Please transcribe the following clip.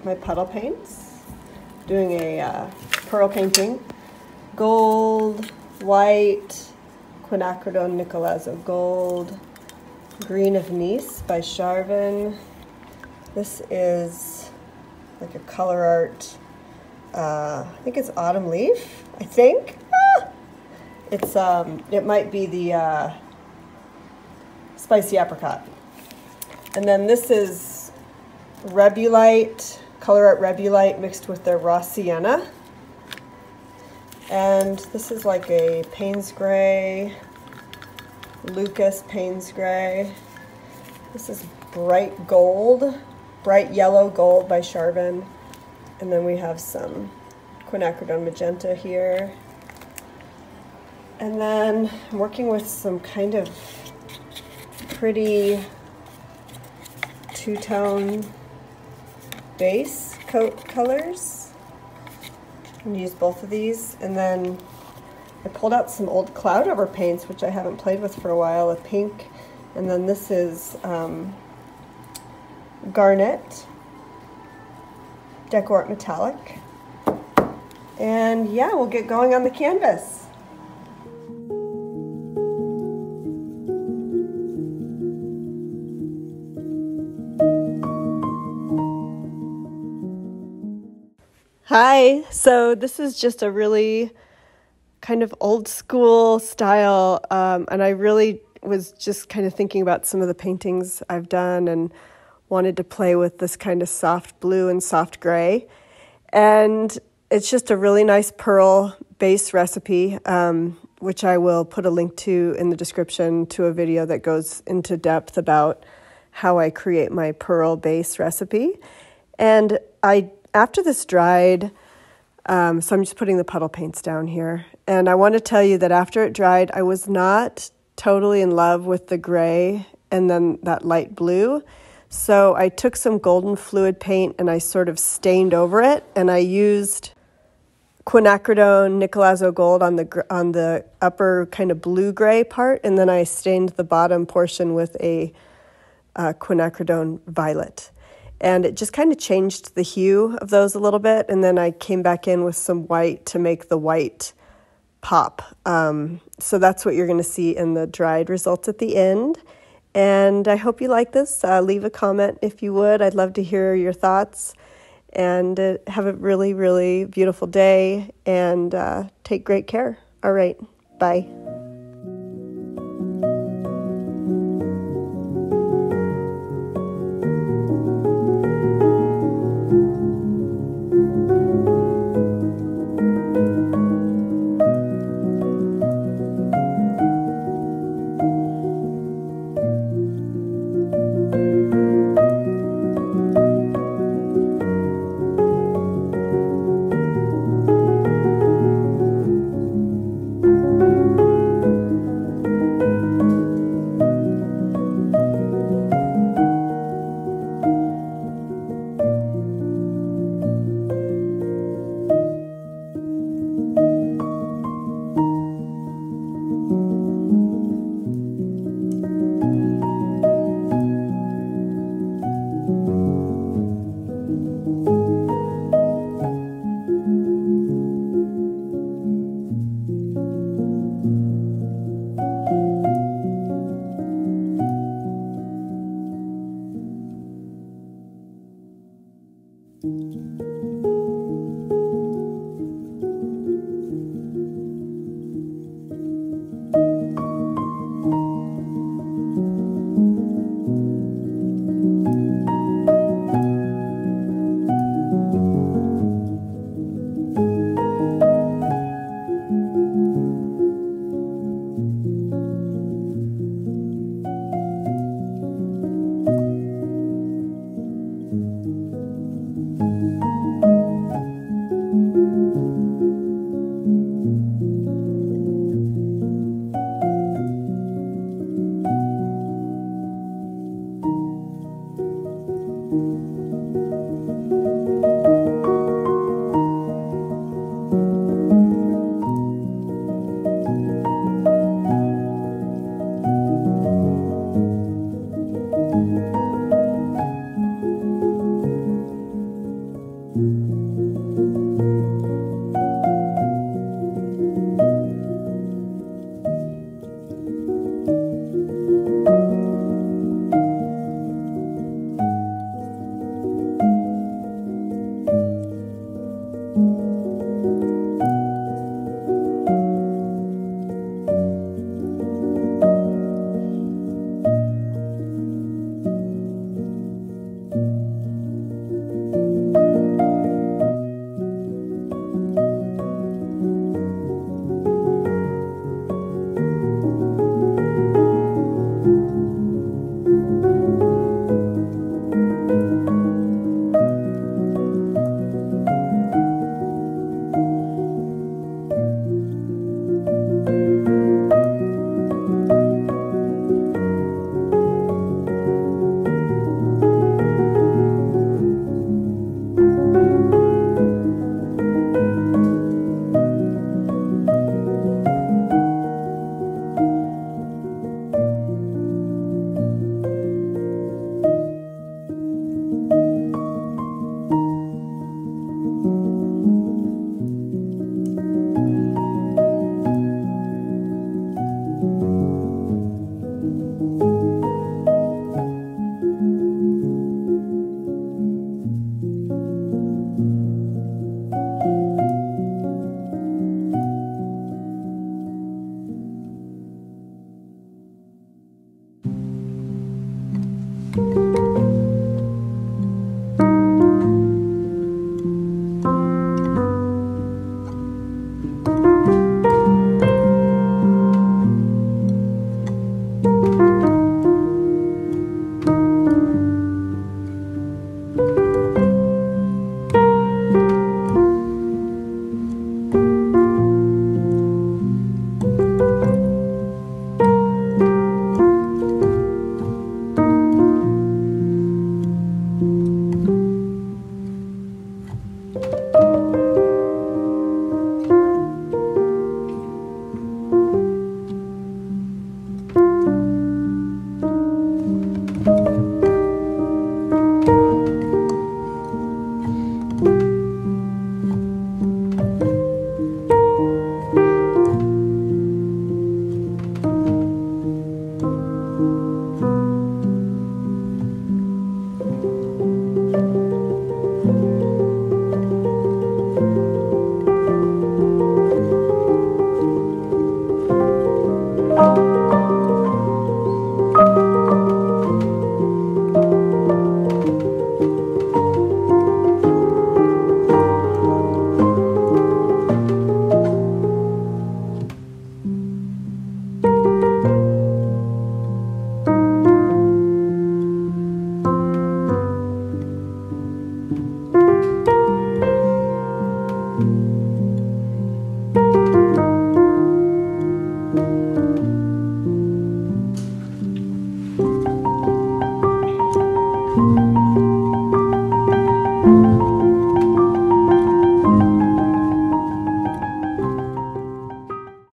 my puddle paints, doing a pearl painting. Gold, white, quinacridone Nicolazzo gold, Green of Nice by Charvin. This is like a color art, I think it's Autumn Leaf, I think. It's, it might be the Spicy Apricot. And then this is Rebulite, color art Rebulite mixed with their raw sienna. And this is like a Payne's Gray, Lucas Payne's Gray. This is Bright Gold, Bright Yellow Gold by Charvin. And then we have some quinacridone magenta here. And then I'm working with some kind of pretty two-tone base coat colors. I'm gonna use both of these, and then I pulled out some old cloud over paints, which I haven't played with for a while, a pink, and then this is Garnet, Deco Art Metallic, and yeah, we'll get going on the canvas. Hi, so this is just a really kind of old school style, and I really was just kind of thinking about some of the paintings I've done and wanted to play with this kind of soft blue and soft gray. And it's just a really nice pearl base recipe, which I will put a link to in the description to a video that goes into depth about how I create my pearl base recipe. And after this dried, so I'm just putting the puddle paints down here. And I want to tell you that after it dried, I was not totally in love with the gray and then that light blue. So I took some golden fluid paint and I sort of stained over it. And I used quinacridone Nicolazzo gold on the upper kind of blue-gray part. And then I stained the bottom portion with a quinacridone violet. And it just kind of changed the hue of those a little bit. And then I came back in with some white to make the white pop. So that's what you're going to see in the dried results at the end. And I hope you like this. Leave a comment if you would. I'd love to hear your thoughts. And have a really, really beautiful day. And take great care. All right. Bye.